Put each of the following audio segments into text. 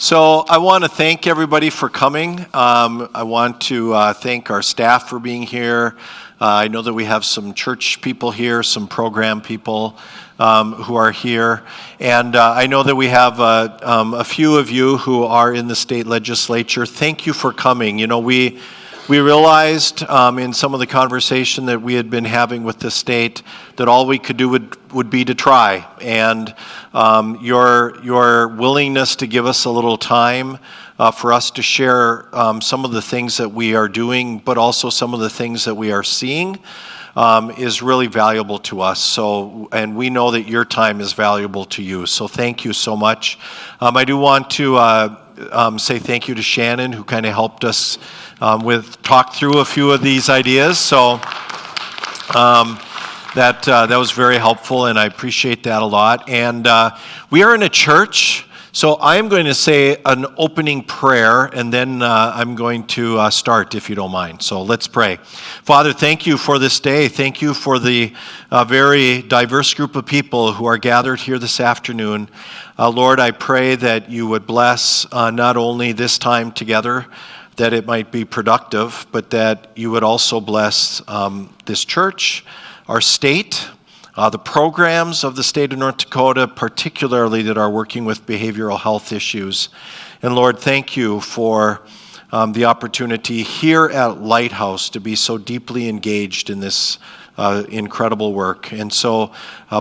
So I want to thank everybody for coming. I want to thank our staff for being here. I know that we have some church people here, some program people who are here. And I know that we have a few of you who are in the state legislature. Thank you for coming. You know, we realized in some of the conversation that we had been having with the state that all we could do would be to try. And your willingness to give us a little time for us to share some of the things that we are doing, but also some of the things that we are seeing is really valuable to us. So, and we know that your time is valuable to you. So thank you so much. I do want to say thank you to Shannon, who kind of helped us talk through a few of these ideas. So that was very helpful, and I appreciate that a lot. And we are in a church, so I'm going to say an opening prayer, and then I'm going to start, if you don't mind. So let's pray. Father, thank you for this day. Thank you for the very diverse group of people who are gathered here this afternoon. Lord, I pray that you would bless not only this time together, that it might be productive, but that you would also bless this church, our state, the programs of the state of North Dakota, particularly that are working with behavioral health issues. And Lord, thank you for the opportunity here at Lighthouse to be so deeply engaged in this incredible work. And so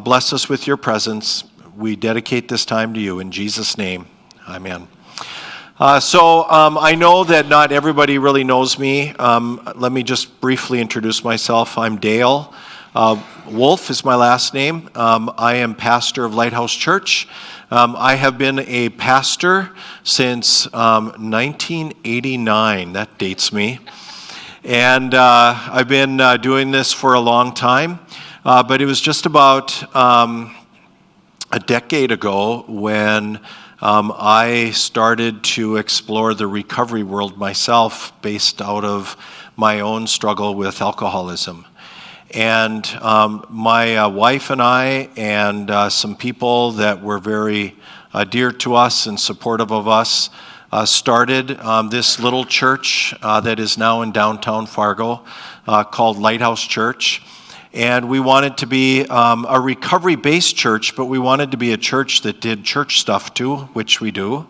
bless us with your presence. We dedicate this time to you in Jesus' name. Amen. So I know that not everybody really knows me. Let me just briefly introduce myself. I'm Dale. Wolf is my last name. I am pastor of Lighthouse Church. I have been a pastor since 1989. That dates me. And I've been doing this for a long time. But it was just about a decade ago when I started to explore the recovery world myself based out of my own struggle with alcoholism. And my wife and I and some people that were very dear to us and supportive of us started this little church that is now in downtown Fargo called Lighthouse Church. And we wanted to be a recovery-based church, but we wanted to be a church that did church stuff too, which we do.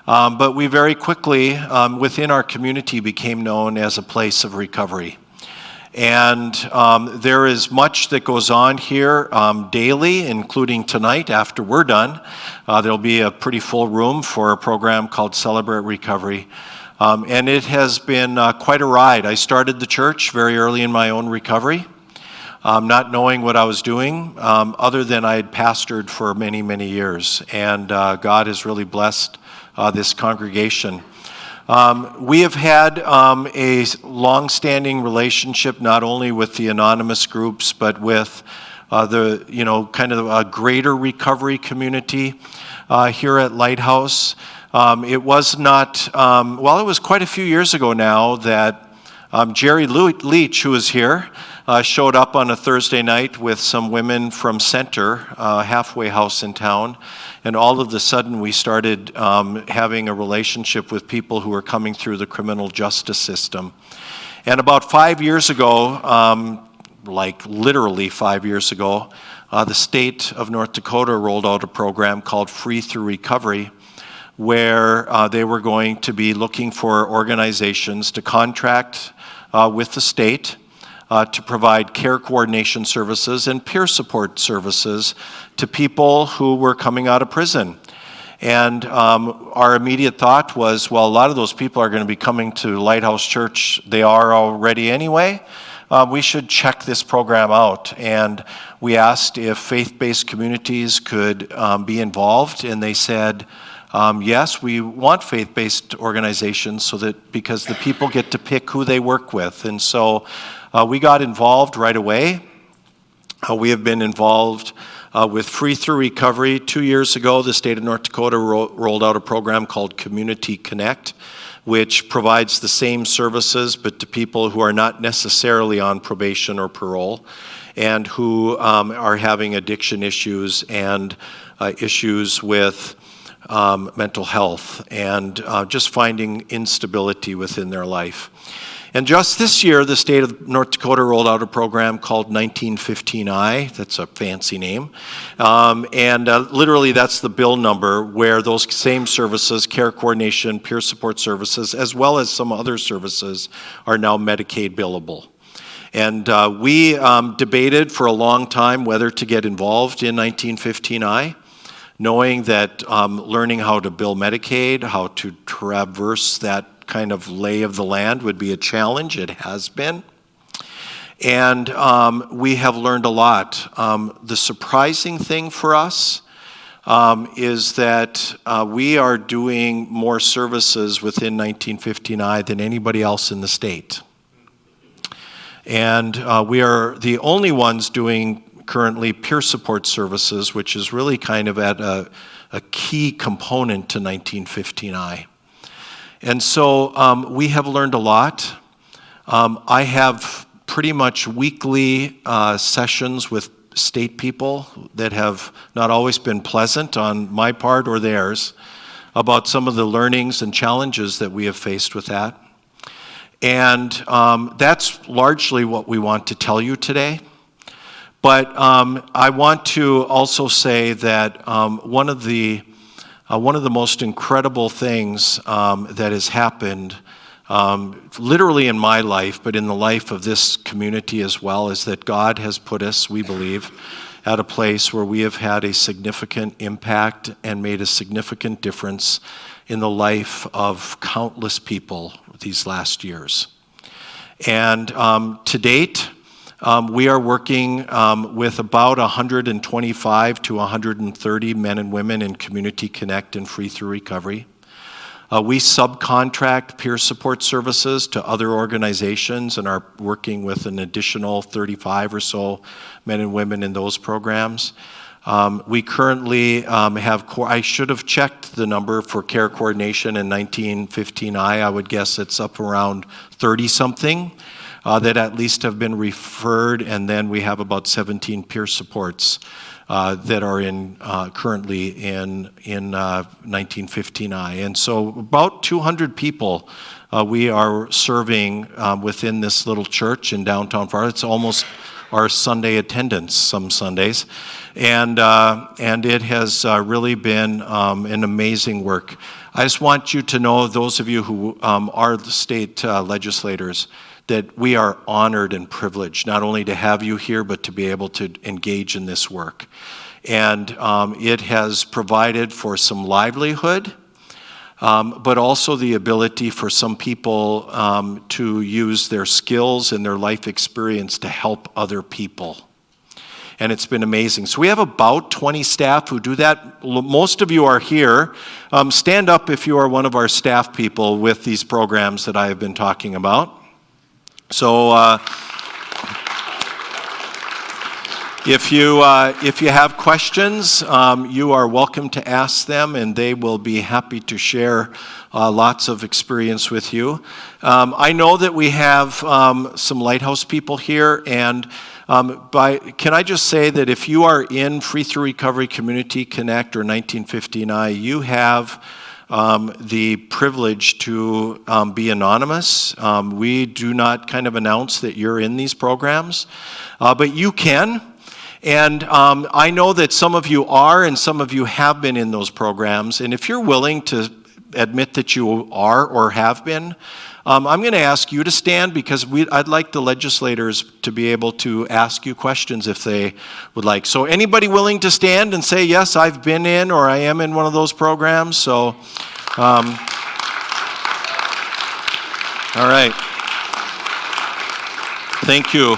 But we very quickly, within our community, became known as a place of recovery. And there is much that goes on here daily, including tonight after we're done. There'll be a pretty full room for a program called Celebrate Recovery. And it has been quite a ride. I started the church very early in my own recovery. Not knowing what I was doing, other than I had pastored for many, many years. And God has really blessed this congregation. We have had a long-standing relationship not only with the anonymous groups, but with the, kind of a greater recovery community here at Lighthouse. It was not, it was quite a few years ago now that Jerry Leach, who is here, showed up on a Thursday night with some women from Center, a halfway house in town, and all of a sudden we started having a relationship with people who were coming through the criminal justice system. And about 5 years ago, like literally 5 years ago, the state of North Dakota rolled out a program called Free Through Recovery, where they were going to be looking for organizations to contract with the state to provide care coordination services and peer support services to people who were coming out of prison. And our immediate thought was, well, a lot of those people are going to be coming to Lighthouse Church. They are already anyway. We should check this program out. And we asked if faith-based communities could be involved, and they said, yes, we want faith-based organizations because the people get to pick who they work with. And so we got involved right away. We have been involved with Free Through Recovery. 2 years ago, the state of North Dakota rolled out a program called Community Connect, which provides the same services, but to people who are not necessarily on probation or parole, and who are having addiction issues and issues with mental health and just finding instability within their life. And just this year, the state of North Dakota rolled out a program called 1915I. That's a fancy name. Literally, that's the bill number where those same services, care coordination, peer support services, as well as some other services, are now Medicaid billable. And we debated for a long time whether to get involved in 1915I, knowing that learning how to bill Medicaid, how to traverse that kind of lay of the land would be a challenge. It has been. And we have learned a lot. The surprising thing for us is that we are doing more services within 1915I than anybody else in the state. And we are the only ones doing currently peer support services, which is really kind of at a key component to 1915I. And so we have learned a lot. I have pretty much weekly sessions with state people that have not always been pleasant on my part or theirs about some of the learnings and challenges that we have faced with that. And that's largely what we want to tell you today. But I want to also say that one of the most incredible things that has happened, literally in my life, but in the life of this community as well, is that God has put us, we believe, at a place where we have had a significant impact and made a significant difference in the life of countless people these last years. And to date, we are working with about 125 to 130 men and women in Community Connect and Free Through Recovery. We subcontract peer support services to other organizations and are working with an additional 35 or so men and women in those programs. We currently have, I should have checked the number for care coordination in 1915I. I would guess it's up around 30-something. That at least have been referred, and then we have about 17 peer supports that are currently in 1915I. And so about 200 people we are serving within this little church in downtown Fargo. It's almost our Sunday attendance some Sundays. And it has really been an amazing work. I just want you to know, those of you who are the state legislators, that we are honored and privileged not only to have you here, but to be able to engage in this work. And it has provided for some livelihood, but also the ability for some people to use their skills and their life experience to help other people. And it's been amazing. So we have about 20 staff who do that. Most of you are here. Stand up if you are one of our staff people with these programs that I have been talking about. So if you have questions, you are welcome to ask them, and they will be happy to share lots of experience with you. I know that we have some Lighthouse people here, and can I just say that if you are in Free Through Recovery, Community Connect, or 1915I, you have the privilege to be anonymous. We do not kind of announce that you're in these programs, but you can. And I know that some of you are and some of you have been in those programs. And if you're willing to admit that you are or have been, I'm going to ask you to stand, because I'd like the legislators to be able to ask you questions if they would like. So anybody willing to stand and say, yes, I've been in or I am in one of those programs? So, all right. Thank you.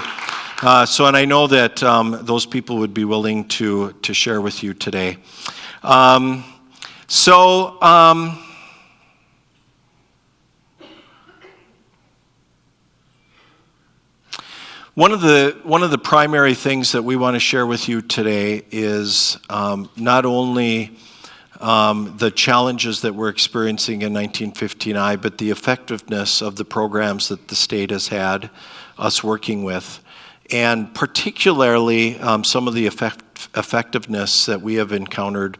And I know that those people would be willing to share with you today. One of the primary things that we want to share with you today is not only the challenges that we're experiencing in 1915I, but the effectiveness of the programs that the state has had us working with, and particularly some of the effectiveness that we have encountered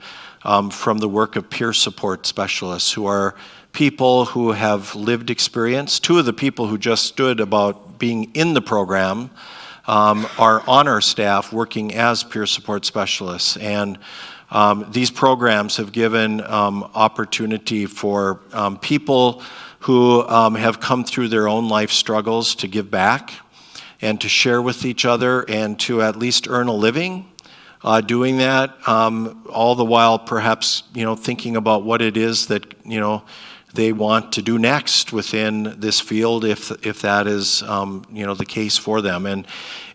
from the work of peer support specialists, who are people who have lived experience. Two of the people who just stood about being in the program are on our staff working as peer support specialists. And these programs have given opportunity for people who have come through their own life struggles to give back and to share with each other and to at least earn a living doing that, all the while perhaps, thinking about what it is that, they want to do next within this field, if that is, the case for them.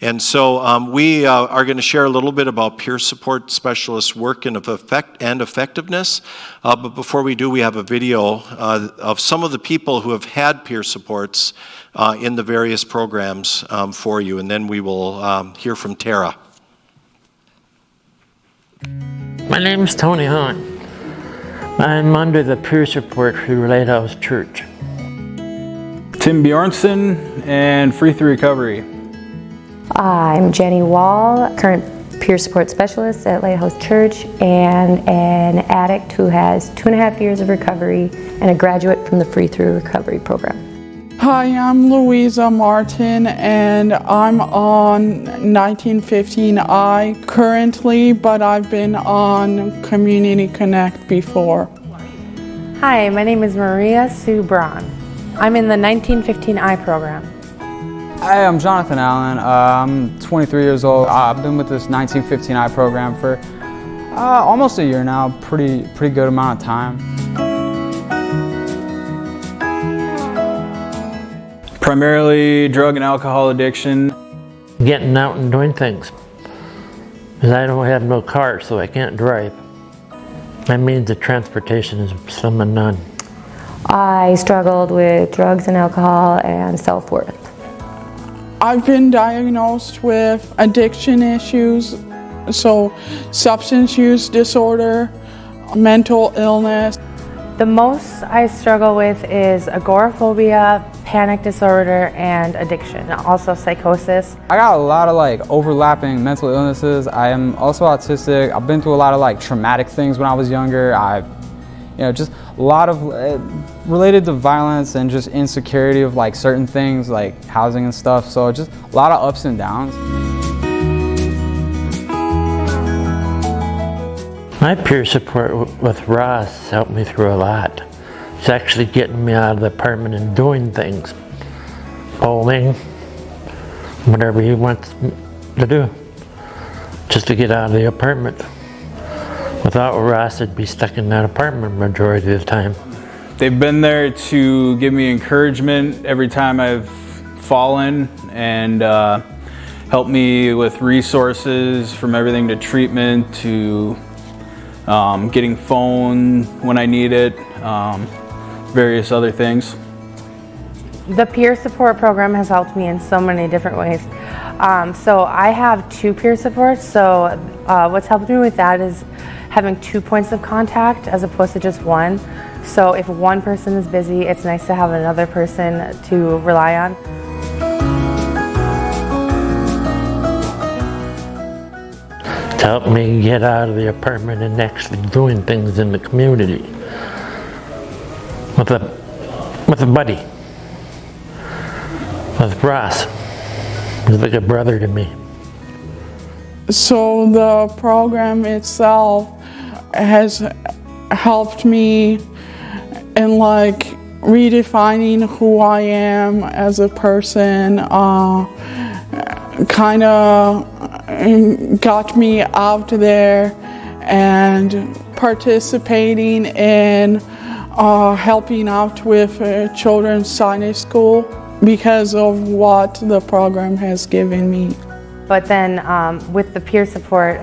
And so we are going to share a little bit about peer support specialists' work and effectiveness. But before we do, we have a video of some of the people who have had peer supports in the various programs for you, and then we will hear from Tara. My name is Tony Hahn. I'm under the peer support through Lighthouse Church. Tim Bjornson and Free Through Recovery. I'm Jenny Wall, current peer support specialist at Lighthouse Church and an addict who has 2.5 years of recovery and a graduate from the Free Through Recovery program. Hi, I'm Louisa Martin and I'm on 1915I currently, but I've been on Community Connect before. Hi, my name is Maria Sue Braun. I'm in the 1915I program. Hi, I'm Jonathan Allen. I'm 23 years old. I've been with this 1915I program for almost a year now, pretty good amount of time. Primarily drug and alcohol addiction. Getting out and doing things. Because I don't have no car, so I can't drive. That means the transportation is slim and none. I struggled with drugs and alcohol and self-worth. I've been diagnosed with addiction issues, so substance use disorder, mental illness. The most I struggle with is agoraphobia, panic disorder, and addiction, also psychosis. I got a lot of overlapping mental illnesses. I am also autistic. I've been through a lot of traumatic things when I was younger. Just a lot of related to violence and just insecurity of certain things like housing and stuff. So just a lot of ups and downs. My peer support with Ross helped me through a lot. It's actually getting me out of the apartment and doing things. Bowling, whatever he wants to do, just to get out of the apartment. Without Ross, I'd be stuck in that apartment majority of the time. They've been there to give me encouragement every time I've fallen and help me with resources from everything to treatment to getting phone when I need it, various other things. The peer support program has helped me in so many different ways. So I have 2 peer supports, so what's helped me with that is having 2 points of contact as opposed to just one. So if one person is busy, it's nice to have another person to rely on. To help me get out of the apartment and actually doing things in the community with a buddy, with Ross. He's like a brother to me. So the program itself has helped me in redefining who I am as a person, kind of got me out there and participating in helping out with children's Sunday school because of what the program has given me. But then with the peer support,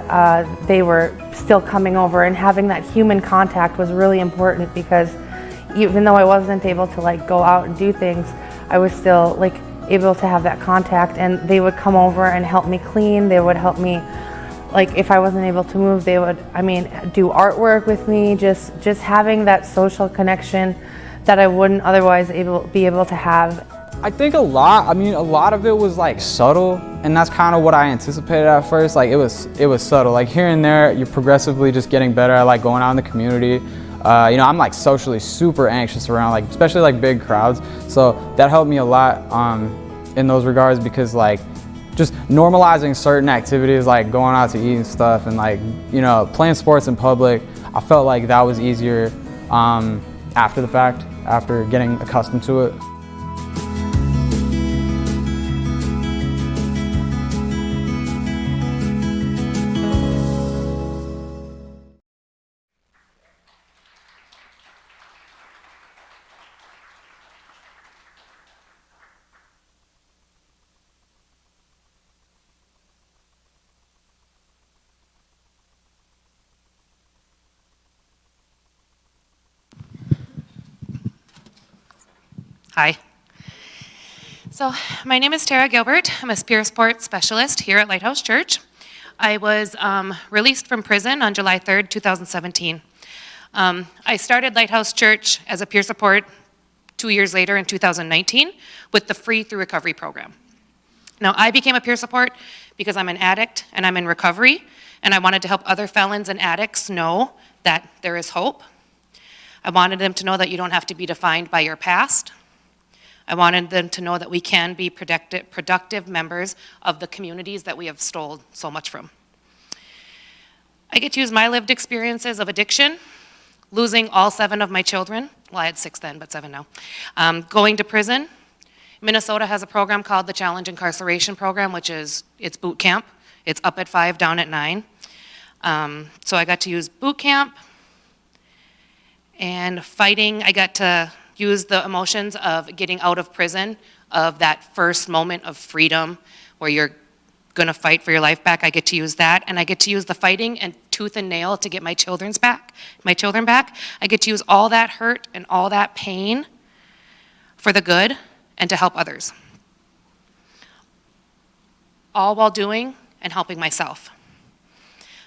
they were still coming over, and having that human contact was really important because even though I wasn't able to go out and do things, I was still able to have that contact, and they would come over and help me clean. They would help me, if I wasn't able to move, they would, do artwork with me, just having that social connection that I wouldn't otherwise be able to have I think a lot of it was like subtle, and that's kind of what I anticipated at first. Like it was subtle. Like here and there, you're progressively just getting better at like going out in the community. I'm like socially super anxious around like, especially like big crowds. So that helped me a lot in those regards, because like just normalizing certain activities like going out to eat and stuff, and like, playing sports in public, I felt like that was easier after the fact, after getting accustomed to it. Hi. So my name is Tara Gilbert. I'm a peer sports specialist here at Lighthouse Church. I was released from prison on July 3rd, 2017. I started Lighthouse Church as a peer support 2 years later in 2019 with the Free Through Recovery program. Now, I became a peer support because I'm an addict and I'm in recovery, and I wanted to help other felons and addicts know that there is hope. I wanted them to know that you don't have to be defined by your past. I wanted them to know that we can be productive members of the communities that we have stolen so much from. I get to use my lived experiences of addiction, losing all 7 of my children. Well, I had 6 then, but 7 now. Going to prison. Minnesota has a program called the Challenge Incarceration Program, it's boot camp. It's up at 5, down at 9. So I got to use boot camp and fighting. I got to use the emotions of getting out of prison, of that first moment of freedom where you're gonna fight for your life back. I get to use that, and I get to use the fighting and tooth and nail to get my children back. I get to use all that hurt and all that pain for the good and to help others. All while doing and helping myself.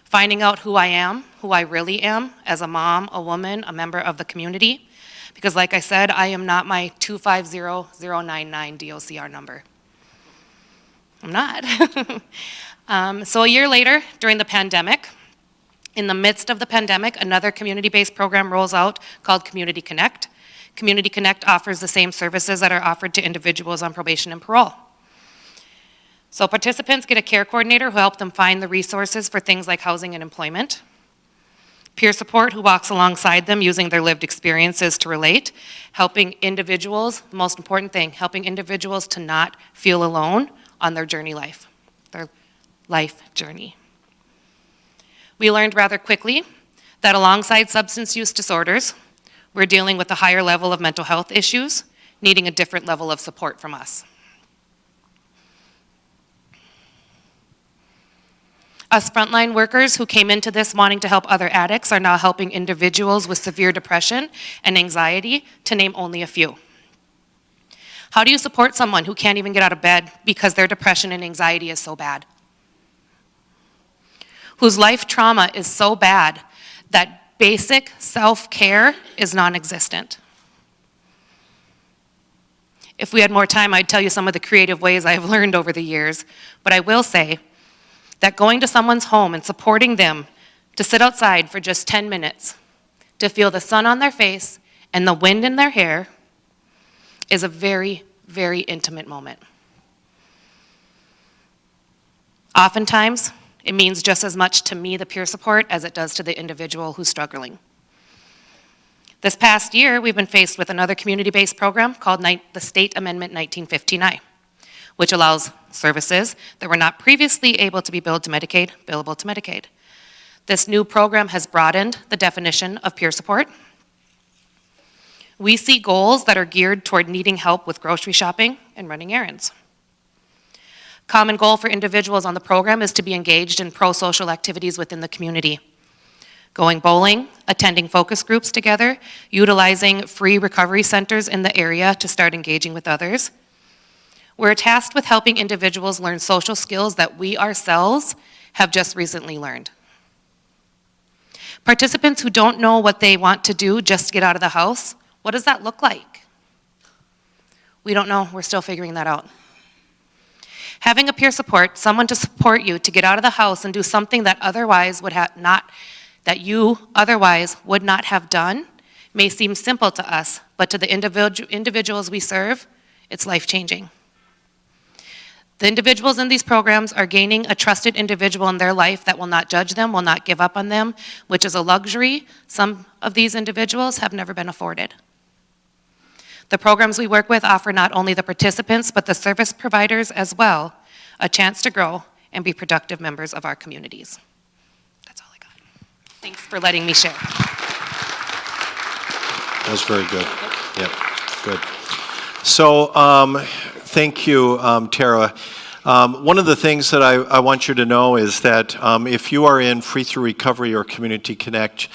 Finding out who I am, who I really am as a mom, a woman, a member of the community. Because like I said, I am not my 250099 DOCR number. I'm not. So a year later, during the pandemic, in the midst of the pandemic, another community-based program rolls out called Community Connect. Community Connect offers the same services that are offered to individuals on probation and parole. So participants get a care coordinator who helps them find the resources for things like housing and employment. Peer support who walks alongside them using their lived experiences to relate, helping individuals, the most important thing, helping individuals to not feel alone on their life journey. We learned rather quickly that alongside substance use disorders, we're dealing with a higher level of mental health issues, needing a different level of support from us. Us frontline workers who came into this wanting to help other addicts are now helping individuals with severe depression and anxiety, to name only a few. How do you support someone who can't even get out of bed because their depression and anxiety is so bad? Whose life trauma is so bad that basic self-care is non-existent? If we had more time, I'd tell you some of the creative ways I've learned over the years, but I will say that going to someone's home and supporting them to sit outside for just 10 minutes, to feel the sun on their face and the wind in their hair, is a very, very intimate moment. Oftentimes, it means just as much to me, the peer support, as it does to the individual who's struggling. This past year, we've been faced with another community-based program called the State Amendment 1959, which allows services that were not previously able to be billable to Medicaid. This new program has broadened the definition of peer support. We see goals that are geared toward needing help with grocery shopping and running errands. Common goal for individuals on the program is to be engaged in pro-social activities within the community. Going bowling, attending focus groups together, utilizing free recovery centers in the area to start engaging with others. We're tasked with helping individuals learn social skills that we ourselves have just recently learned. Participants who don't know what they want to do just to get out of the house, what does that look like? We don't know. We're still figuring that out. Having a peer support, someone to support you to get out of the house and do something that you otherwise would not have done, may seem simple to us, but to the individuals we serve, it's life-changing. The individuals in these programs are gaining a trusted individual in their life that will not judge them, will not give up on them, which is a luxury some of these individuals have never been afforded. The programs we work with offer not only the participants, but the service providers as well, a chance to grow and be productive members of our communities. That's all I got. Thanks for letting me share. That was very good. Yep, good. So, thank you, Tara. One of the things that I want you to know is that if you are in Free Through Recovery or Community Connect,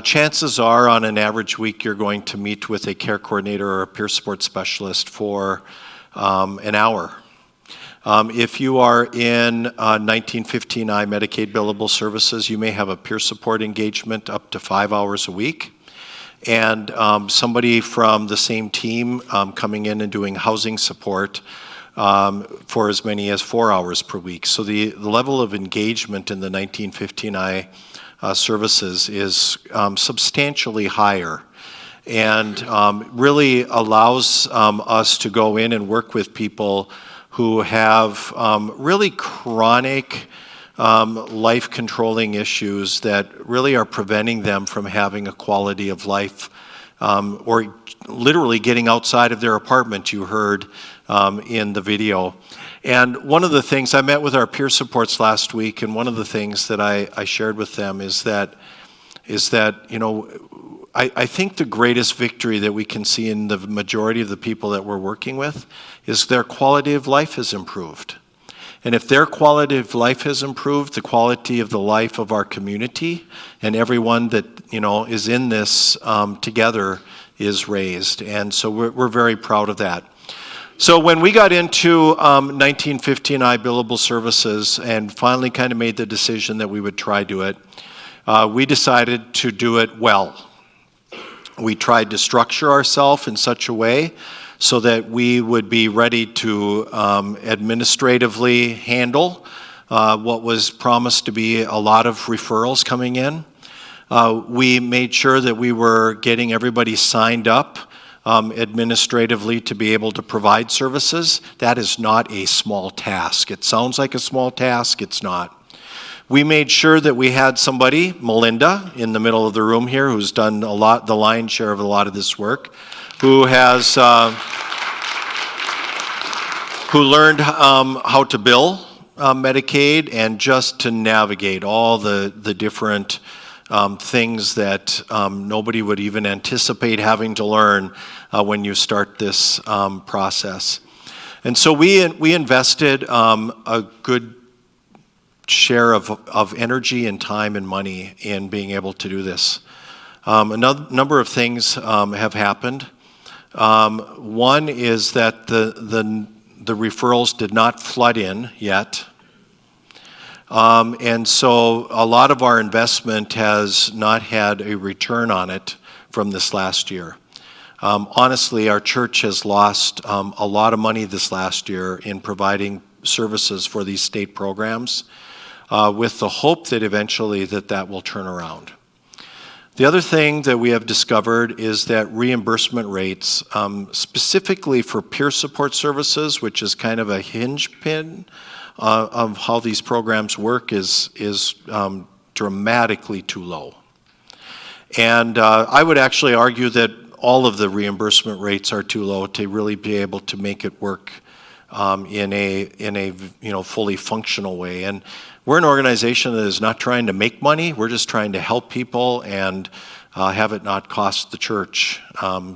chances are on an average week you're going to meet with a care coordinator or a peer support specialist for an hour. If you are in 1915I Medicaid billable services, you may have a peer support engagement up to 5 hours a week. And somebody from the same team coming in and doing housing support for as many as 4 hours per week. So the level of engagement in the 1915I services is substantially higher, and really allows us to go in and work with people who have really chronic life-controlling issues that really are preventing them from having a quality of life, or literally getting outside of their apartment, you heard in the video. And one of the things, I met with our peer supports last week, and one of the things that I shared with them is that you know, I think the greatest victory that we can see in the majority of the people that we're working with is their quality of life has improved. And if their quality of life has improved, the quality of the life of our community and everyone that, you know, is in this together is raised. And so we're very proud of that. So when we got into 1915I billable services and finally kind of made the decision that we would try to do it, we decided to do it well. We tried to structure ourselves in such a way so that we would be ready to administratively handle what was promised to be a lot of referrals coming in. We made sure that we were getting everybody signed up administratively to be able to provide services. That is not a small task. It sounds like a small task, it's not. We made sure that we had somebody, Melinda, in the middle of the room here, who's done the lion's share of a lot of this work, who has who learned how to bill Medicaid and just to navigate all the different things that nobody would even anticipate having to learn when you start this process. And so we invested a good share of energy and time and money in being able to do this. A number of things have happened. One is that the referrals did not flood in yet. And so a lot of our investment has not had a return on it from this last year. Honestly, our church has lost a lot of money this last year in providing services for these state programs, with the hope that eventually that will turn around. The other thing that we have discovered is that reimbursement rates, specifically for peer support services, which is kind of a hinge pin of how these programs work, is dramatically too low. And I would actually argue that all of the reimbursement rates are too low to really be able to make it work in a fully functional way. And we're an organization that is not trying to make money. We're just trying to help people and have it not cost the church,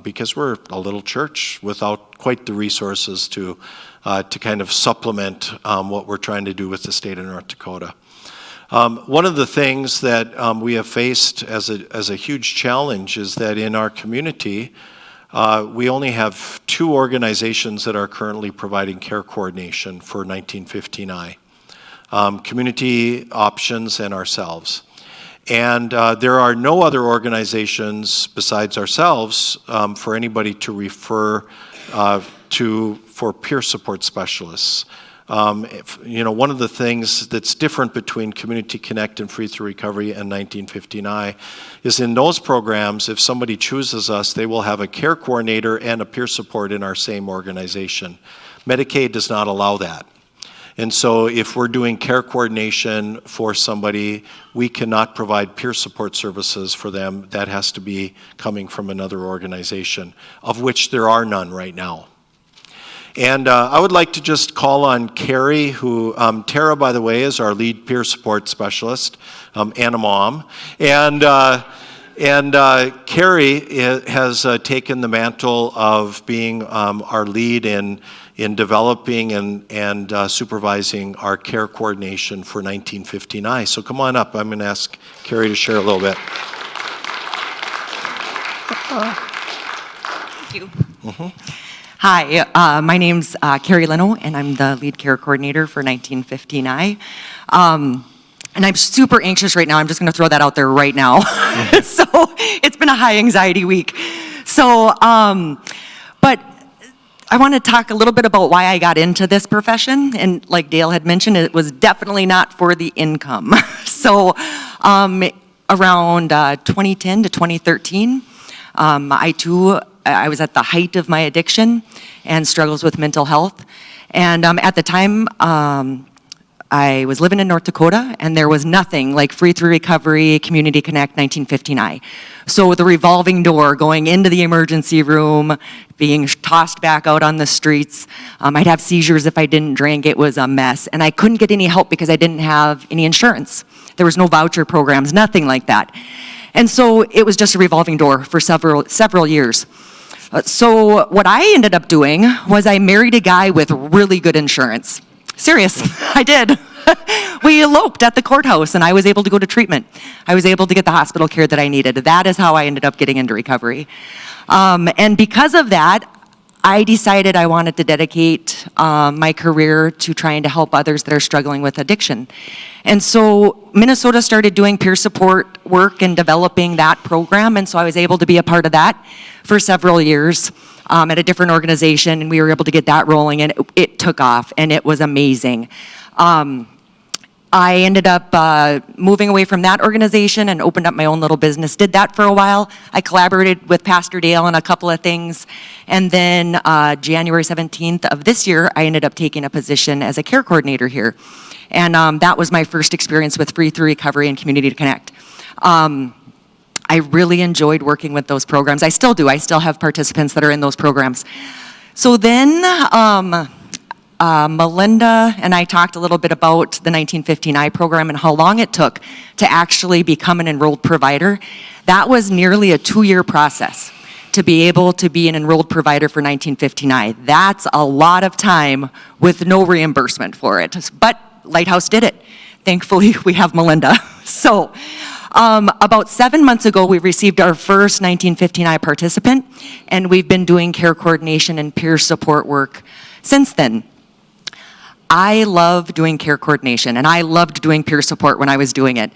because we're a little church without quite the resources to kind of supplement what we're trying to do with the state of North Dakota. One of the things that we have faced as a huge challenge is that in our community, we only have 2 organizations that are currently providing care coordination for 1915I. Community Options and ourselves. And there are no other organizations besides ourselves for anybody to refer to for peer support specialists. One of the things that's different between Community Connect and Free Through Recovery and 1959 is in those programs, if somebody chooses us, they will have a care coordinator and a peer support in our same organization. Medicaid does not allow that. And so if we're doing care coordination for somebody, we cannot provide peer support services for them. That has to be coming from another organization, of which there are none right now. And I would like to just call on Carrie, who, Tara, by the way, is our lead peer support specialist, and a mom. And Carrie has taken the mantle of being our lead in developing and supervising our care coordination for 1959. So come on up. I'm going to ask Carrie to share a little bit. Thank you. Hi, my name's Carrie Leno, and I'm the lead care coordinator for 1959. And I'm super anxious right now. I'm just going to throw that out there right now. So it's been a high anxiety week. So, but I want to talk a little bit about why I got into this profession. And like Dale had mentioned, it was definitely not for the income. So around 2010 to 2013, I was at the height of my addiction and struggles with mental health. And at the time, I was living in North Dakota, and there was nothing like Free Through Recovery, Community Connect, 1959. So the revolving door, going into the emergency room, being tossed back out on the streets. I'd have seizures if I didn't drink. It was a mess. And I couldn't get any help because I didn't have any insurance. There was no voucher programs, nothing like that. And so it was just a revolving door for several years. So what I ended up doing was I married a guy with really good insurance. Serious, I did. We eloped at the courthouse, and I was able to go to treatment. I was able to get the hospital care that I needed. That is how I ended up getting into recovery. And because of that, I decided I wanted to dedicate my career to trying to help others that are struggling with addiction. And so Minnesota started doing peer support work and developing that program, and so I was able to be a part of that for several years at a different organization, and we were able to get that rolling, and it took off, and it was amazing. I ended up moving away from that organization and opened up my own little business. Did that for a while. I collaborated with Pastor Dale on a couple of things. And then January 17th of this year, I ended up taking a position as a care coordinator here. And that was my first experience with Free Through Recovery and Community to Connect. I really enjoyed working with those programs. I still do. I still have participants that are in those programs. So then Melinda and I talked a little bit about the 1959 program and how long it took to actually become an enrolled provider. That was nearly a 2-year process to be able to be an enrolled provider for 1959. That's a lot of time with no reimbursement for it. But Lighthouse did it. Thankfully, we have Melinda. So about 7 months ago, we received our first 1959 participant, and we've been doing care coordination and peer support work since then. I love doing care coordination, and I loved doing peer support when I was doing it.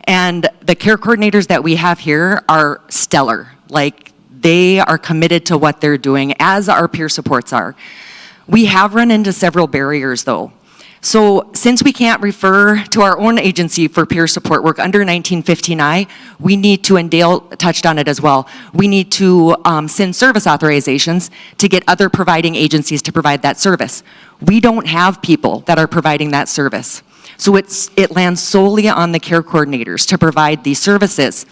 And the care coordinators that we have here are stellar. Like, they are committed to what they're doing, as our peer supports are. We have run into several barriers, though. So since we can't refer to our own agency for peer support work under 1959, we need to, and Dale touched on it as well, we need to send service authorizations to get other providing agencies to provide that service. We don't have people that are providing that service. So it lands solely on the care coordinators to provide these services.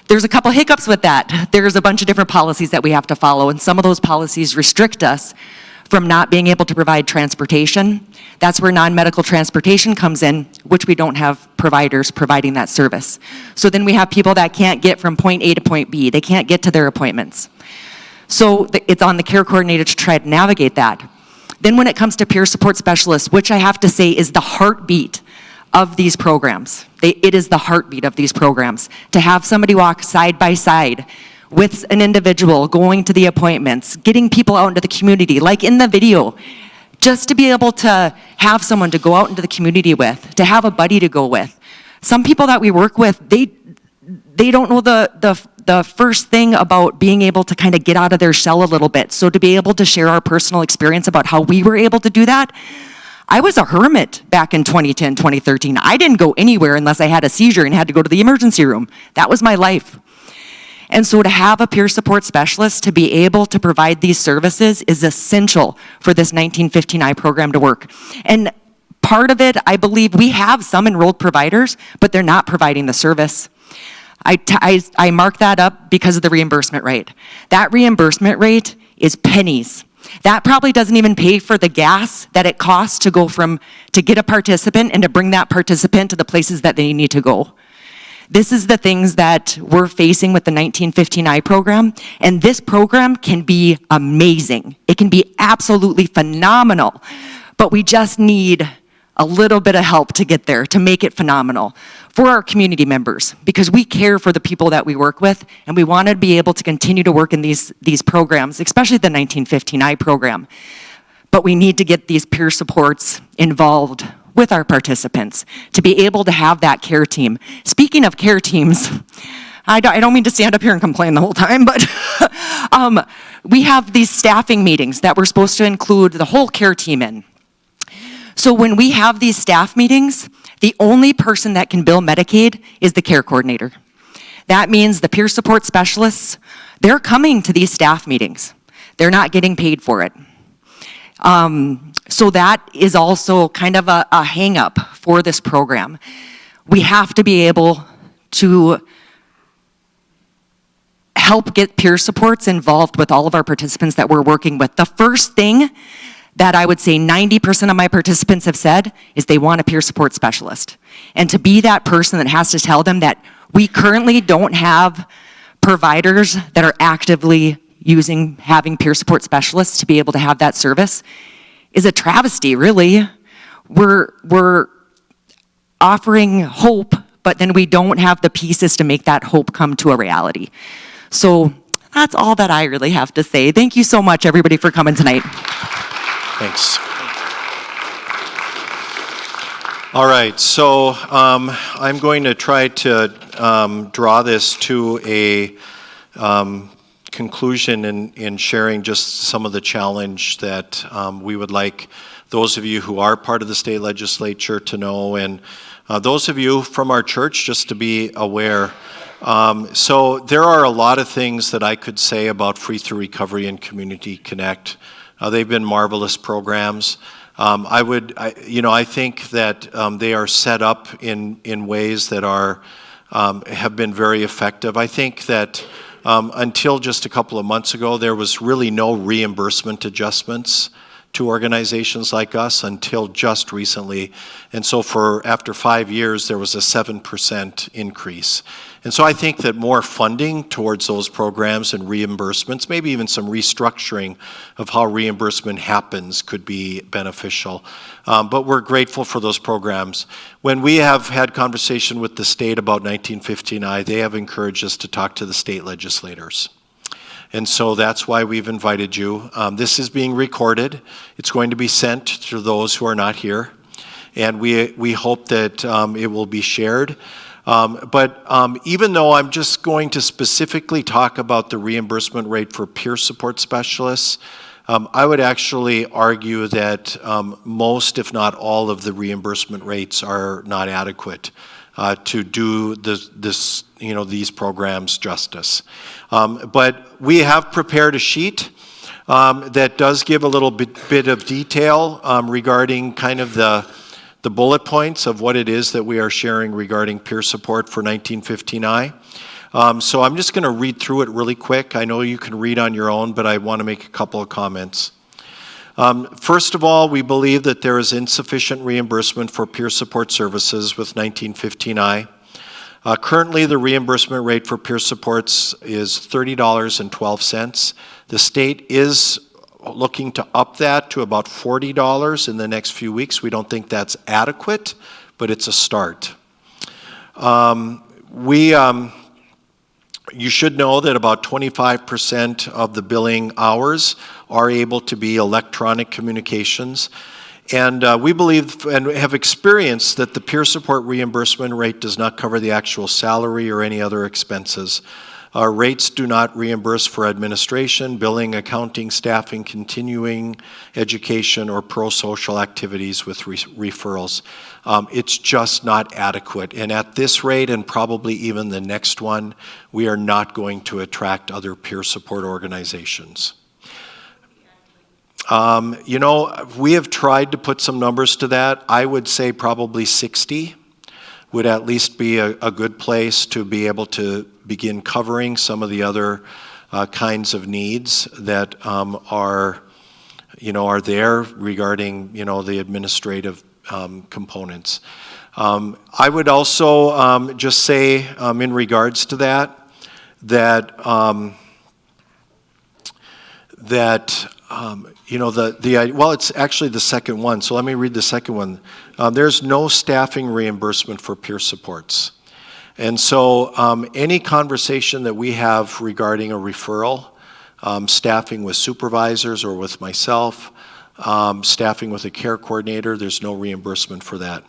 There's a couple hiccups with that. There's a bunch of different policies that we have to follow, and some of those policies restrict us from not being able to provide transportation. That's where non-medical transportation comes in, which we don't have providers providing that service. So then we have people that can't get from point A to point B. They can't get to their appointments. So it's on the care coordinator to try to navigate that. Then when it comes to peer support specialists, which I have to say is the heartbeat of these programs. It is the heartbeat of these programs. To have somebody walk side by side with an individual, going to the appointments, getting people out into the community, like in the video, just to be able to have someone to go out into the community with, to have a buddy to go with. Some people that we work with, they don't know the first thing about being able to kind of get out of their shell a little bit. So to be able to share our personal experience about how we were able to do that, I was a hermit back in 2010, 2013. I didn't go anywhere unless I had a seizure and had to go to the emergency room. That was my life. And so to have a peer support specialist to be able to provide these services is essential for this 1915I program to work. And part of it, I believe we have some enrolled providers, but they're not providing the service. I mark that up because of the reimbursement rate. That reimbursement rate is pennies. That probably doesn't even pay for the gas that it costs to to get a participant and to bring that participant to the places that they need to go. This is the things that we're facing with the 1915I program, and this program can be amazing. It can be absolutely phenomenal, but we just need a little bit of help to get there, to make it phenomenal for our community members, because we care for the people that we work with, and we want to be able to continue to work in these programs, especially the 1915I program. But we need to get these peer supports involved with our participants to be able to have that care team. Speaking of care teams, I don't mean to stand up here and complain the whole time, but we have these staffing meetings that we're supposed to include the whole care team in. So when we have these staff meetings, the only person that can bill Medicaid is the care coordinator. That means the peer support specialists, they're coming to these staff meetings. They're not getting paid for it. So that is also kind of a hang up for this program. We have to be able to help get peer supports involved with all of our participants that we're working with. The first thing that I would say 90% of my participants have said is they want a peer support specialist. And to be that person that has to tell them that we currently don't have providers that are actively having peer support specialists to be able to have that service is a travesty, really. We're offering hope, but then we don't have the pieces to make that hope come to a reality. So that's all that I really have to say. Thank you so much, everybody, for coming tonight. Thanks. All right, so I'm going to try to draw this to a conclusion in sharing just some of the challenge that we would like those of you who are part of the state legislature to know, and those of you from our church just to be aware. So there are a lot of things that I could say about Free Through Recovery and Community Connect. They've been marvelous programs. I think that they are set up in ways that have been very effective. I think that until just a couple of months ago, there was really no reimbursement adjustments to organizations like us until just recently. And so after 5 years, there was a 7% increase. And so I think that more funding towards those programs and reimbursements, maybe even some restructuring of how reimbursement happens could be beneficial. But we're grateful for those programs. When we have had conversation with the state about 1915I, they have encouraged us to talk to the state legislators. And so that's why we've invited you. This is being recorded. It's going to be sent to those who are not here. And we hope that it will be shared. But even though I'm just going to specifically talk about the reimbursement rate for peer support specialists, I would actually argue that most, if not all, of the reimbursement rates are not adequate to do these programs justice. But we have prepared a sheet that does give a little bit of detail regarding kind of the bullet points of what it is that we are sharing regarding peer support for 1915I. So I'm just going to read through it really quick. I know you can read on your own, but I want to make a couple of comments. First of all, we believe that there is insufficient reimbursement for peer support services with 1915I. Currently, the reimbursement rate for peer supports is $30.12. The state is looking to up that to about $40 in the next few weeks. We don't think that's adequate, but it's a start. You should know that about 25% of the billing hours are able to be electronic communications, We believe and have experienced that the peer support reimbursement rate does not cover the actual salary or any other expenses. Our rates do not reimburse for administration, billing, accounting, staffing, continuing education, or pro-social activities with referrals. It's just not adequate. And at this rate, and probably even the next one, we are not going to attract other peer support organizations. We have tried to put some numbers to that. I would say probably 60 would at least be a good place to be able to begin covering some of the other kinds of needs that are there regarding, the administrative components. I would also just say in regards to that it's actually the second one, so let me read the second one. There's no staffing reimbursement for peer supports. And so any conversation that we have regarding a referral, staffing with supervisors or with myself, staffing with a care coordinator, there's no reimbursement for that.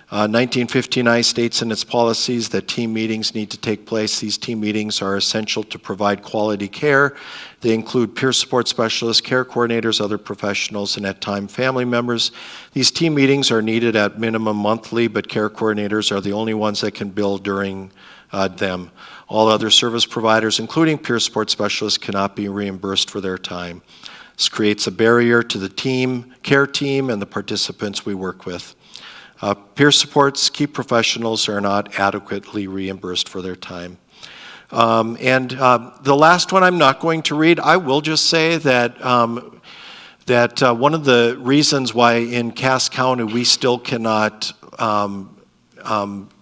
1959 states in its policies that team meetings need to take place. These team meetings are essential to provide quality care. They include peer support specialists, care coordinators, other professionals, and at times family members. These team meetings are needed at minimum monthly, but care coordinators are the only ones that can bill during them. All other service providers, including peer support specialists, cannot be reimbursed for their time. This creates a barrier to the care team, and the participants we work with. Peer supports, key professionals are not adequately reimbursed for their time. The last one I'm not going to read. I will just say that one of the reasons why in Cass County we still cannot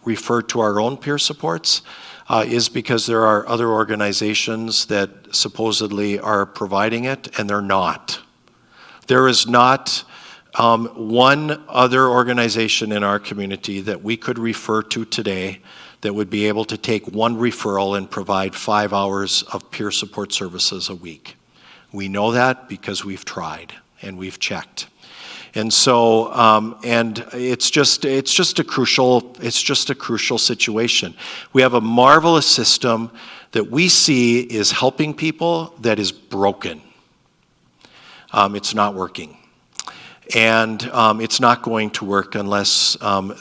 refer to our own peer supports is because there are other organizations that supposedly are providing it, and they're not. There is not one other organization in our community that we could refer to today that would be able to take one referral and provide 5 hours of peer support services a week. We know that because we've tried and we've checked. And so, and it's just a crucial situation. We have a marvelous system that we see is helping people that is broken. It's not working. And it's not going to work unless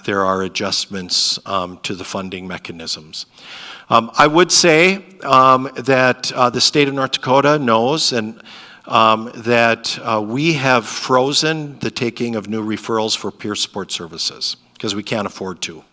there are adjustments to the funding mechanisms. I would say that the state of North Dakota knows and that we have frozen the taking of new referrals for peer support services because we can't afford to.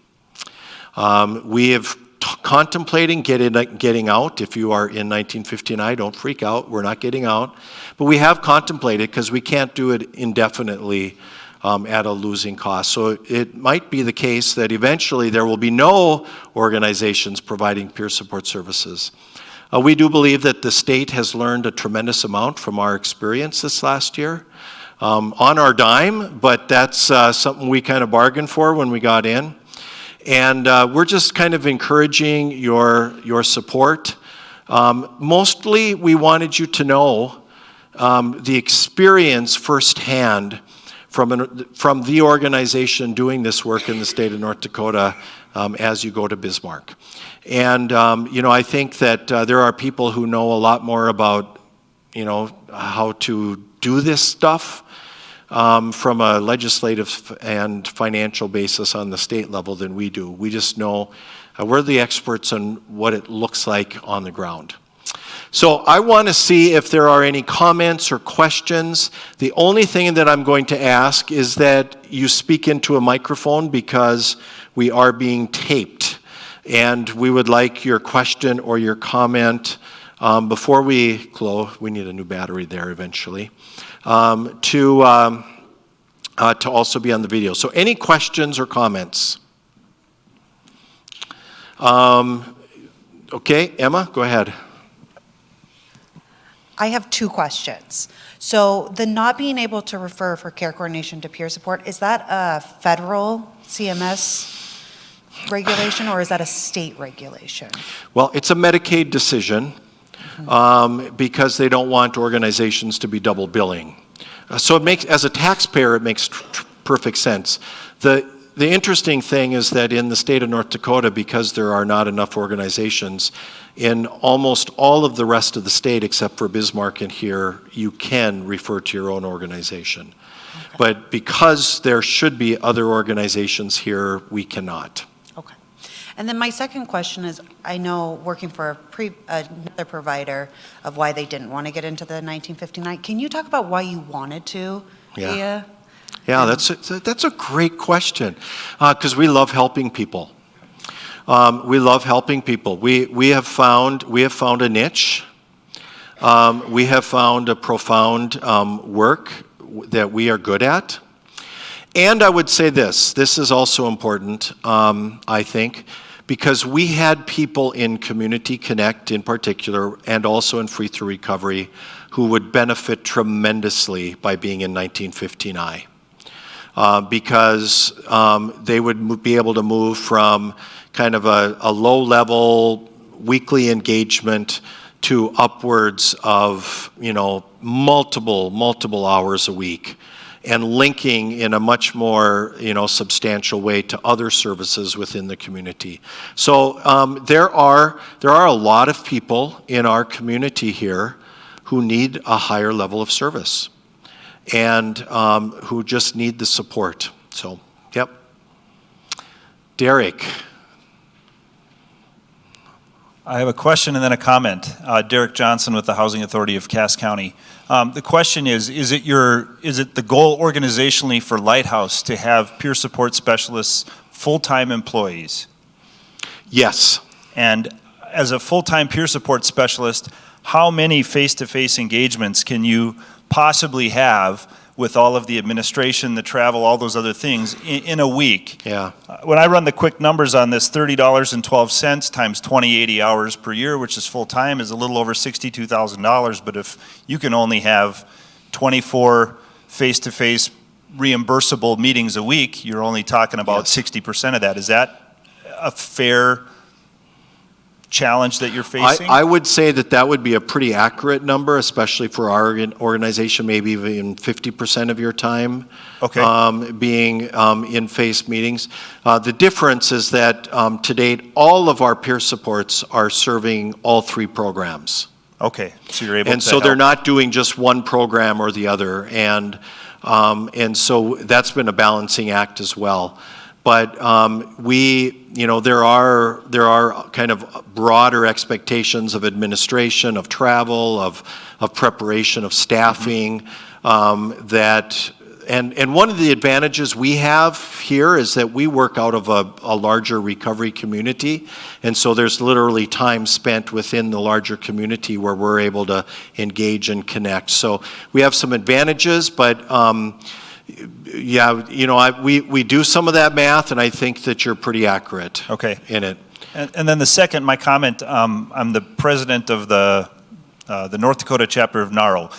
We have contemplating getting out. If you are in 1959, don't freak out. We're not getting out. But we have contemplated because we can't do it indefinitely at a losing cost. So it might be the case that eventually there will be no organizations providing peer support services. We do believe that the state has learned a tremendous amount from our experience this last year on our dime, but that's something we kind of bargained for when we got in. And we're just kind of encouraging your support. Mostly we wanted you to know the experience firsthand from the organization doing this work in the state of North Dakota as you go to Bismarck. And I think that there are people who know a lot more about how to do this stuff from a legislative and financial basis on the state level than we do. We just know we're the experts on what it looks like on the ground. So I want to see if there are any comments or questions. The only thing that I'm going to ask is that you speak into a microphone because we are being taped. And we would like your question or your comment before we close. We need a new battery there eventually. To also be on the video. So any questions or comments? Okay, Emma, go ahead. I have two questions. So the not being able to refer for care coordination to peer support, is that a federal CMS regulation or is that a state regulation? Well, it's a Medicaid decision because they don't want organizations to be double billing. So it makes, as a taxpayer, it makes perfect sense. The interesting thing is that in the state of North Dakota, because there are not enough organizations, in almost all of the rest of the state, except for Bismarck and here, you can refer to your own organization. Okay. But because there should be other organizations here, we cannot. Okay. And then my second question is, I know working for another provider of why they didn't want to get into the 1959. Can you talk about why you wanted to? Yeah. Yeah, that's a great question, because we love helping people. We love helping people. We have found a niche. We have found a profound work that we are good at. And I would say this is also important, I think, because we had people in Community Connect in particular, and also in Free Through Recovery, who would benefit tremendously by being in 1915I. Because they would be able to move from kind of a low-level weekly engagement to upwards of, multiple hours a week, and linking in a much more, substantial way to other services within the community. So there are a lot of people in our community here who need a higher level of service, and who just need the support. So, yep. Derek. I have a question and then a comment. Derek Johnson with the Housing Authority of Cass County. The question is it the goal organizationally for Lighthouse to have peer support specialists full-time employees? Yes. And as a full-time peer support specialist, how many face-to-face engagements can you possibly have with all of the administration, the travel, all those other things in a week? Yeah. When I run the quick numbers on this, $30.12 times 80 hours per year, which is full-time, is a little over $62,000. But if you can only have 24 face-to-face reimbursable meetings a week, you're only talking about 60% of that. Is that a fair challenge that you're facing? I would say that would be a pretty accurate number, especially for our organization, maybe even 50% of your time being in-face meetings. The difference is that to date, all of our peer supports are serving all three programs. Okay, so you're able to And so they're not doing just one program or the other, and so that's been a balancing act as well. But there are kind of broader expectations of administration, of travel, of preparation, of staffing, and one of the advantages we have here is that we work out of a larger recovery community, and so there's literally time spent within the larger community where we're able to engage and connect. So we have some advantages, but we do some of that math, and I think that you're pretty accurate in it. And then the second, my comment, I'm the president of the North Dakota chapter of NARO,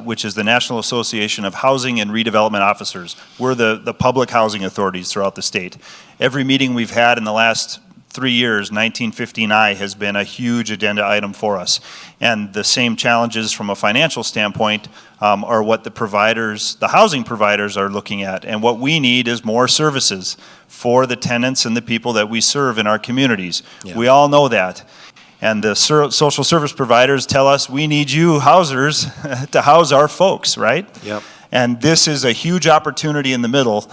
which is the National Association of Housing and Redevelopment Officers. We're the public housing authorities throughout the state. Every meeting we've had in the last 3 years, 1915I has been a huge agenda item for us. And the same challenges from a financial standpoint are what the housing providers are looking at. And what we need is more services for the tenants and the people that we serve in our communities. Yeah. We all know that. And the social service providers tell us we need you housers to house our folks, right? Yep. And this is a huge opportunity in the middle.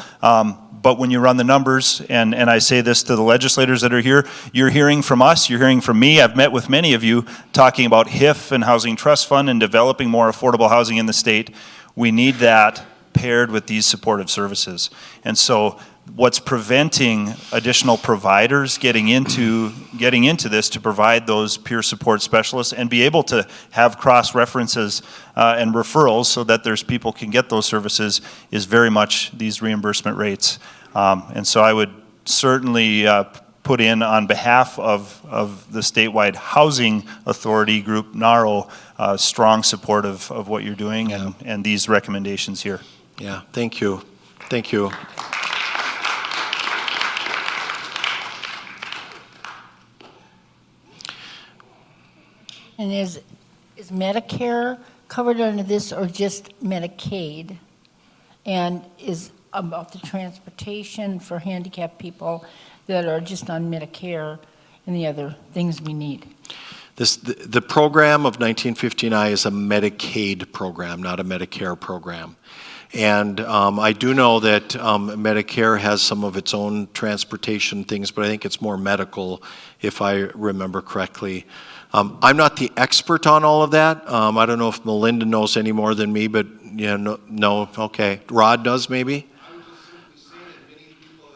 But when you run the numbers, and I say this to the legislators that are here, you're hearing from us, you're hearing from me. I've met with many of you talking about HIF and Housing Trust Fund and developing more affordable housing in the state. We need that paired with these supportive services. And so what's preventing additional providers getting into this to provide those peer support specialists and be able to have cross references and referrals so that there's people can get those services is very much these reimbursement rates. And so I would certainly put in on behalf of the statewide housing authority group, NARO, strong support of what you're doing and these recommendations here. Yeah, thank you. Thank you. And is Medicare covered under this or just Medicaid? And about the transportation for handicapped people that are just on Medicare and the other things we need? The program of 1959 is a Medicaid program, not a Medicare program. And I do know that Medicare has some of its own transportation things, but I think it's more medical, if I remember correctly. I'm not the expert on all of that. I don't know if Melinda knows any more than me, but yeah, no, okay. Rod does maybe?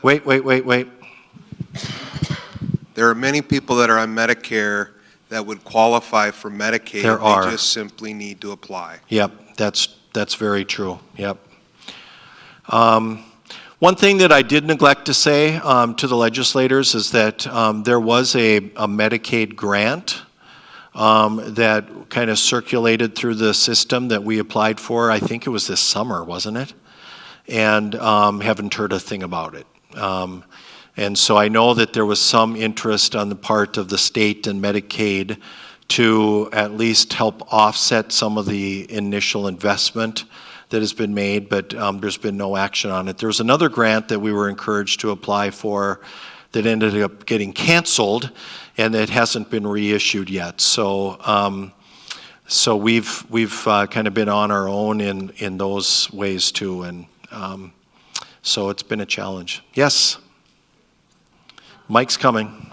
Wait. There are many people that are on Medicare that would qualify for Medicaid. There are. They just simply need to apply. Yep, that's very true. Yep. One thing that I did neglect to say to the legislators is that there was a Medicaid grant that kind of circulated through the system that we applied for. I think it was this summer, wasn't it? And haven't heard a thing about it. And so I know that there was some interest on the part of the state and Medicaid to at least help offset some of the initial investment that has been made, but there's been no action on it. There was another grant that we were encouraged to apply for that ended up getting canceled, and it hasn't been reissued yet. So we've kind of been on our own in those ways too, and so it's been a challenge. Yes. Mike's coming.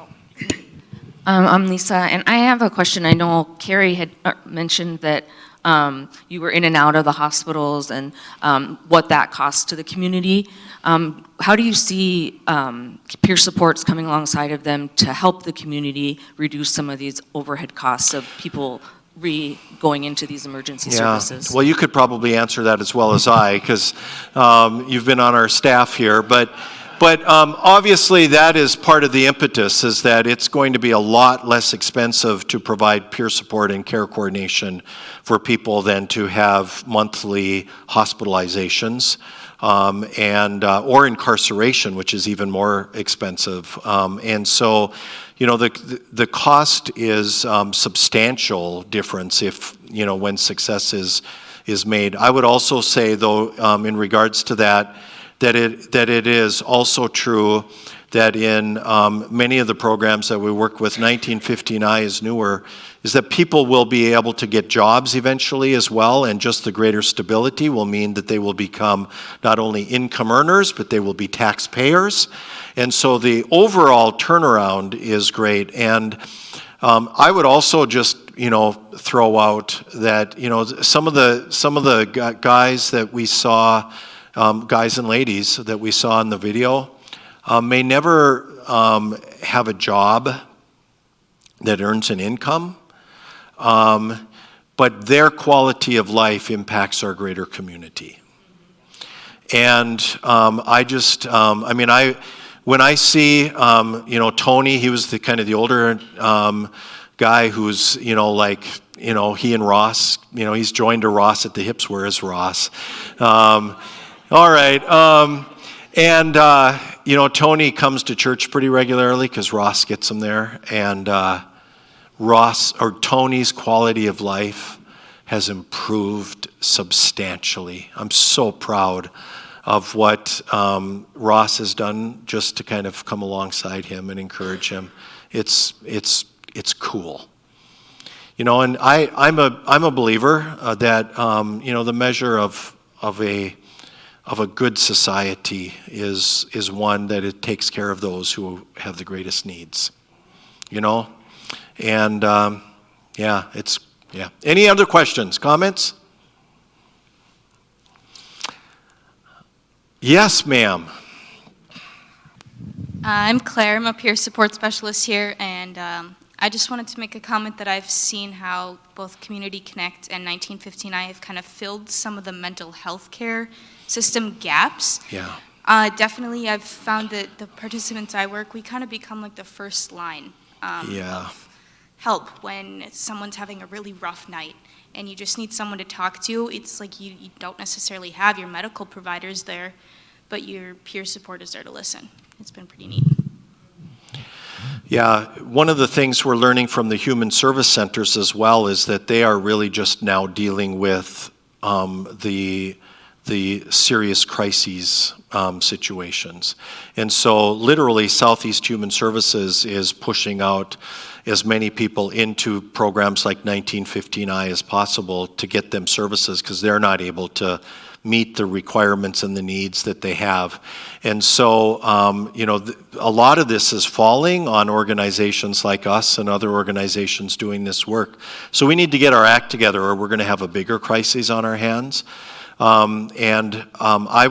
I'm Lisa, and I have a question. I know Carrie had mentioned that you were in and out of the hospitals and what that costs to the community. How do you see peer supports coming alongside of them to help the community reduce some of these overhead costs of people going into these emergency services? Well, you could probably answer that as well as I, because you've been on our staff here, but obviously that is part of the impetus, is that it's going to be a lot less expensive to provide peer support and care coordination for people than to have monthly hospitalizations or incarceration, which is even more expensive. And so, you know, the cost is substantial difference if, you know, when success is made. I would also say, though, in regards to that it is also true that in many of the programs that we work with, 1959 is newer, is that people will be able to get jobs eventually as well, and just the greater stability will mean that they will become not only income earners, but they will be taxpayers. And so the overall turnaround is great. And I would also just, you know, throw out that, you know, some of the guys that we saw, guys and ladies that we saw in the video may never have a job that earns an income, but their quality of life impacts our greater community. And I just, when I see, you know, Tony, he was the kind of the older guy who's, you know, like, you know, he and Ross, you know, he's joined a Ross at the hips. Where is Ross? All right. You know, Tony comes to church pretty regularly because Ross gets him there. And Tony's quality of life has improved substantially. I'm so proud of what Ross has done just to kind of come alongside him and encourage him. It's cool. You know, and I'm a believer that you know, the measure of a good society is one that it takes care of those who have the greatest needs, you know? And yeah. Any other questions, comments? Yes, ma'am. I'm Claire. I'm a peer support specialist here, and I just wanted to make a comment that I've seen how both Community Connect and 1959 have kind of filled some of the mental health care system gaps. Yeah. Definitely, I've found that the participants I work, we kind of become like the first line of help when someone's having a really rough night and you just need someone to talk to. It's like you don't necessarily have your medical providers there, but your peer support is there to listen. It's been pretty neat. Yeah, one of the things we're learning from the human service centers as well is that they are really just now dealing with the the serious crises situations. And so literally Southeast Human Services is pushing out as many people into programs like 1915I as possible to get them services, because they're not able to meet the requirements and the needs that they have. And so, a lot of this is falling on organizations like us and other organizations doing this work. So we need to get our act together, or we're going to have a bigger crisis on our hands. I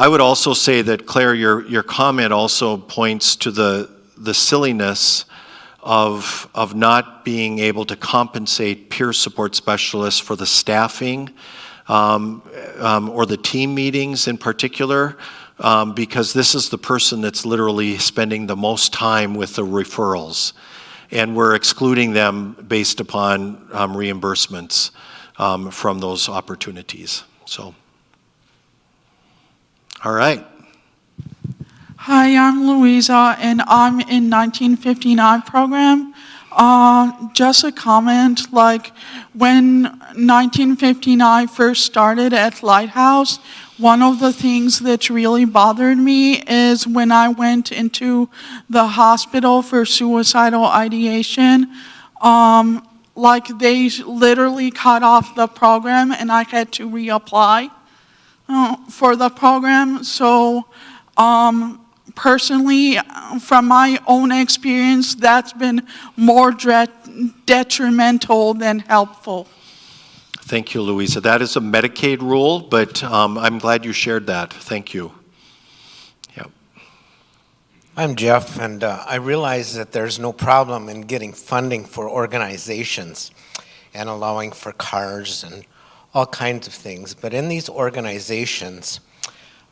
would also say that, Claire, your comment also points to the silliness of not being able to compensate peer support specialists for the staffing or the team meetings in particular, because this is the person that's literally spending the most time with the referrals, and we're excluding them based upon reimbursements from those opportunities. So, all right. Hi, I'm Louisa, and I'm in 1959 program. Just a comment, like when 1959 first started at Lighthouse, one of the things that really bothered me is when I went into the hospital for suicidal ideation, like they literally cut off the program and I had to reapply for the program. So personally, from my own experience, that's been more detrimental than helpful. Thank you, Louisa. That is a Medicaid rule, but I'm glad you shared that. Thank you. Yep. I'm Jeff, and I realize that there's no problem in getting funding for organizations and allowing for cars and all kinds of things. But in these organizations,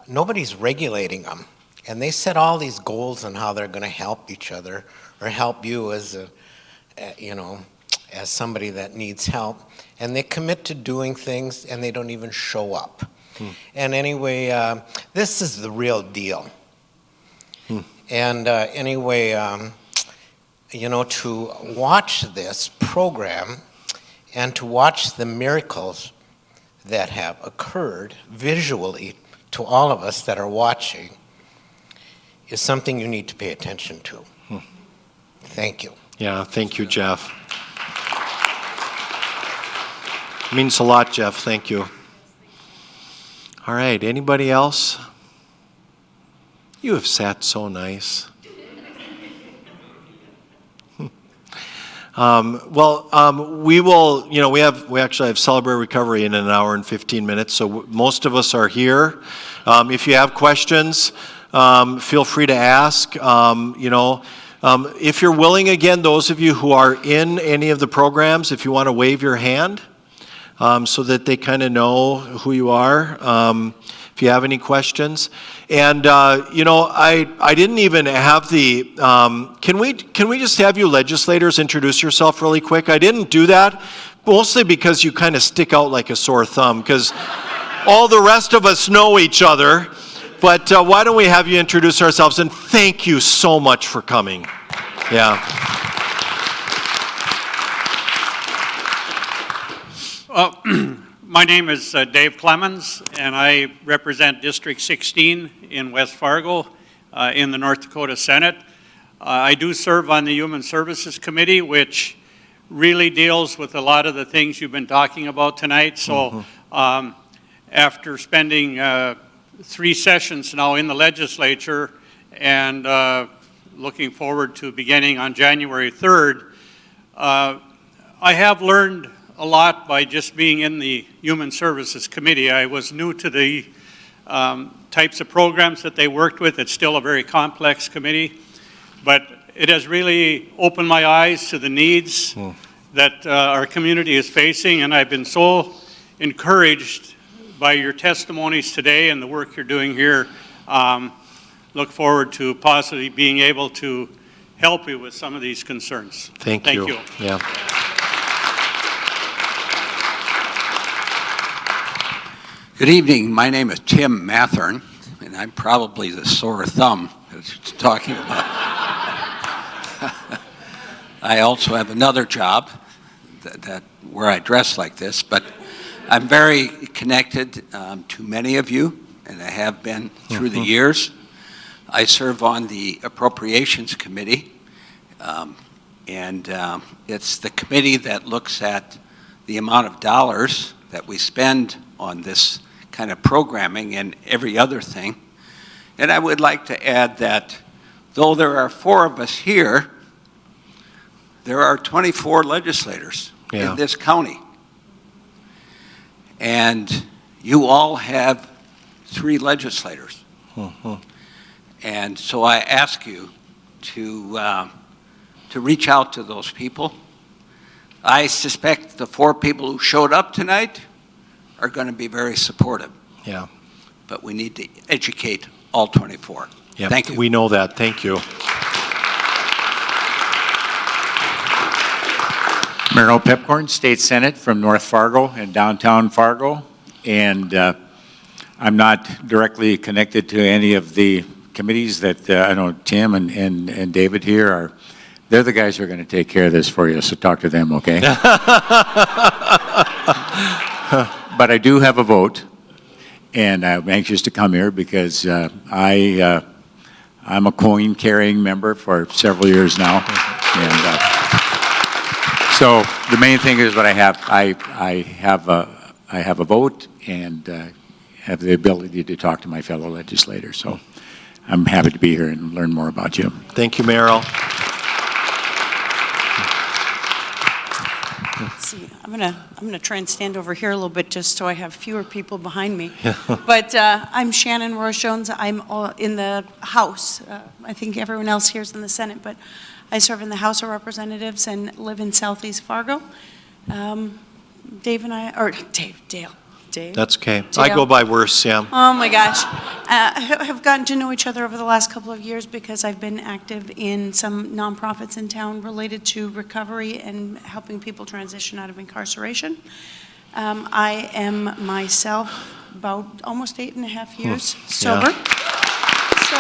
nobody's regulating them. And they set all these goals on how they're going to help each other or help you as as somebody that needs help. And they commit to doing things and they don't even show up. And anyway, this is the real deal. And to watch this program and to watch the miracles that have occurred visually to all of us that are watching is something you need to pay attention to. Thank you. Yeah, thank you, Jeff. Means a lot, Jeff. Thank you. All right, anybody else? You have sat so nice. We will, we actually have Celebrate Recovery in an hour and 15 minutes, so most of us are here. If you have questions, feel free to ask. If you're willing, again, those of you who are in any of the programs, if you want to wave your hand so that they kind of know who you are, if you have any questions. And, I didn't even have the, can we just have you legislators introduce yourself really quick? I didn't do that, mostly because you kind of stick out like a sore thumb, because all the rest of us know each other. But why don't we have you introduce ourselves, and thank you so much for coming. Yeah. My name is Dave Clemens, and I represent District 16 in West Fargo in the North Dakota Senate. I do serve on the Human Services Committee, which really deals with a lot of the things you've been talking about tonight. So after spending 3 sessions now in the legislature and looking forward to beginning on January 3rd, I have learned a lot by just being in the Human Services Committee. I was new to the types of programs that they worked with. It's still a very complex committee, but it has really opened my eyes to the needs that our community is facing, and I've been so encouraged by your testimonies today and the work you're doing here. Look forward to possibly being able to help you with some of these concerns. Thank you. Yeah. Good evening. My name is Tim Mathern, and I'm probably the sore thumb that you're talking about. I also have another job where I dress like this, but I'm very connected to many of you, and I have been through the years. I serve on the Appropriations Committee, and it's the committee that looks at the amount of dollars that we spend on this kind of programming and every other thing. And I would like to add that though there are 4 of us here, there are 24 legislators in this county. And you all have 3 legislators. And so I ask you to reach out to those people. I suspect the 4 people who showed up tonight are going to be very supportive. Yeah. But we need to educate all 24. Yep. Thank you. We know that. Thank you. Merrill Pepcorn, State Senate from North Fargo and downtown Fargo. And I'm not directly connected to any of the committees that I know Tim and David here are. They're the guys who are going to take care of this for you, so talk to them, okay? But I do have a vote, and I'm anxious to come here because I'm a coin-carrying member for several years now. And so the main thing is what I have. I have a vote and have the ability to talk to my fellow legislators. So I'm happy to be here and learn more about you. Thank you, Merrill. Let's see, I'm gonna try and stand over here a little bit just so I have fewer people behind me. But I'm Shannon Roche-Jones. I'm in the House. I think everyone else here is in the Senate, but I serve in the House of Representatives and live in Southeast Fargo. Dave and I, or Dale. That's okay. Dale. I go by worse, Sam. Oh my gosh. Have gotten to know each other over the last couple of years because I've been active in some nonprofits in town related to recovery and helping people transition out of incarceration. I am myself about almost 8.5 years sober. So,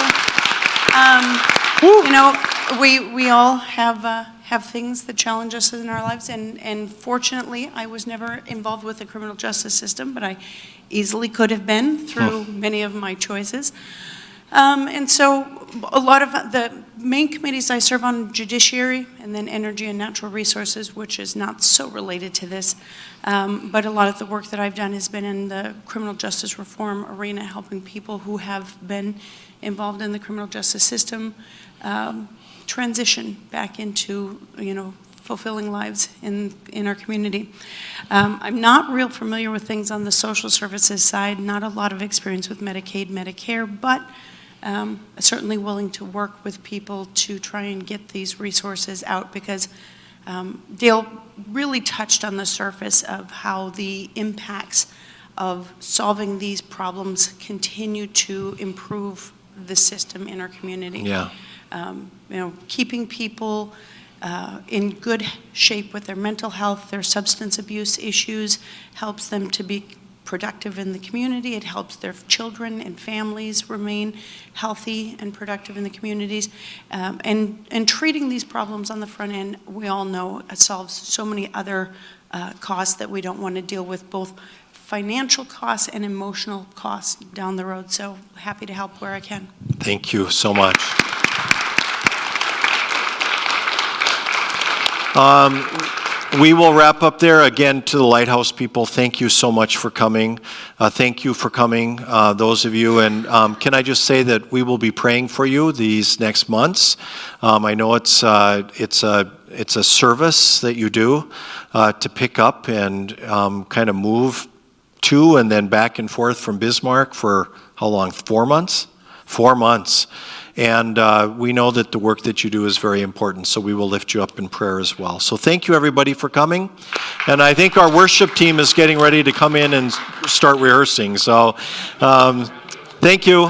you know, we all have things that challenge us in our lives, and fortunately, I was never involved with the criminal justice system, but I easily could have been through many of my choices. And so a lot of the main committees I serve on, judiciary and then energy and natural resources, which is not so related to this, but a lot of the work that I've done has been in the criminal justice reform arena, helping people who have been involved in the criminal justice system transition back into, you know, fulfilling lives in our community. I'm not real familiar with things on the social services side, not a lot of experience with Medicaid, Medicare, but certainly willing to work with people to try and get these resources out, because Dale really touched on the surface of how the impacts of solving these problems continue to improve the system in our community. Yeah. You know, keeping people in good shape with their mental health, their substance abuse issues, helps them to be productive in the community. It helps their children and families remain healthy and productive in the communities. And treating these problems on the front end, we all know it solves so many other costs that we don't want to deal with, both financial costs and emotional costs down the road. So happy to help where I can. Thank you so much. We will wrap up there. Again, to the Lighthouse people, thank you so much for coming. Thank you for coming, those of you. And can I just say that we will be praying for you these next months. I know it's a service that you do to pick up and kind of move to and then back and forth from Bismarck for how long? 4 months? 4 months. And we know that the work that you do is very important, so we will lift you up in prayer as well. So thank you, everybody, for coming. And I think our worship team is getting ready to come in and start rehearsing. So thank you.